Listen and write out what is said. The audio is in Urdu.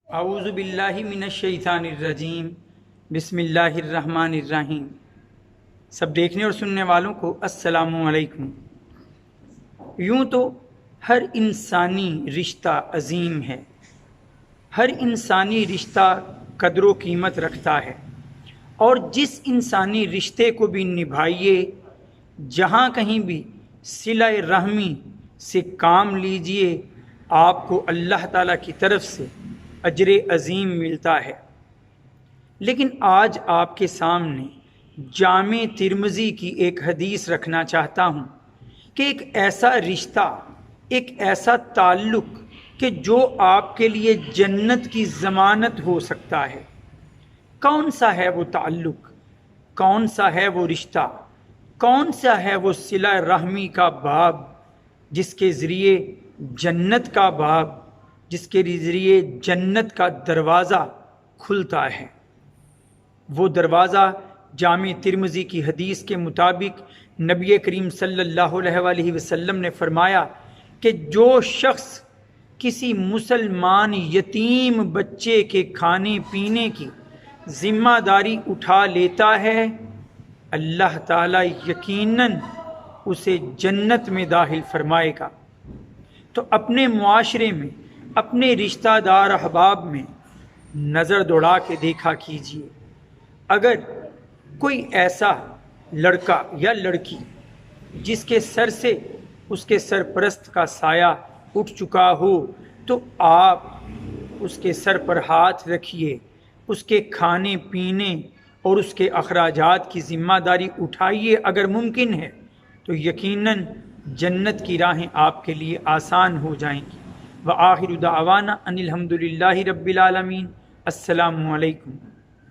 اعوذ باللہ من الشیطان الرجیم بسم اللہ الرحمن الرحیم۔ سب دیکھنے اور سننے والوں کو السلام علیکم۔ یوں تو ہر انسانی رشتہ عظیم ہے، ہر انسانی رشتہ قدر و قیمت رکھتا ہے، اور جس انسانی رشتے کو بھی نبھائیے، جہاں کہیں بھی صلہ رحمی سے کام لیجئے، آپ کو اللہ تعالیٰ کی طرف سے اجر عظیم ملتا ہے۔ لیکن آج آپ کے سامنے جامع ترمذی کی ایک حدیث رکھنا چاہتا ہوں کہ ایک ایسا رشتہ، ایک ایسا تعلق کہ جو آپ کے لیے جنت کی ضمانت ہو سکتا ہے۔ کون سا ہے وہ تعلق؟ کون سا ہے وہ رشتہ؟ کون سا ہے وہ صلہ رحمی کا باب جس کے ذریعے جنت کا باب، جس کے ذریعے جنت کا دروازہ کھلتا ہے؟ وہ دروازہ جامع ترمذی کی حدیث کے مطابق نبی کریم صلی اللہ علیہ وآلہ وسلم نے فرمایا کہ جو شخص کسی مسلمان یتیم بچے کے کھانے پینے کی ذمہ داری اٹھا لیتا ہے، اللہ تعالیٰ یقیناً اسے جنت میں داخل فرمائے گا۔ تو اپنے معاشرے میں، اپنے رشتہ دار احباب میں نظر دوڑا کے دیکھا کیجیے، اگر کوئی ایسا لڑکا یا لڑکی جس کے سر سے اس کے سرپرست کا سایہ اٹھ چکا ہو، تو آپ اس کے سر پر ہاتھ رکھیے، اس کے کھانے پینے اور اس کے اخراجات کی ذمہ داری اٹھائیے۔ اگر ممکن ہے تو یقیناً جنت کی راہیں آپ کے لیے آسان ہو جائیں گی۔ وآخر دعوانا ان الحمد للہ رب العالمین۔ السلام علیکم۔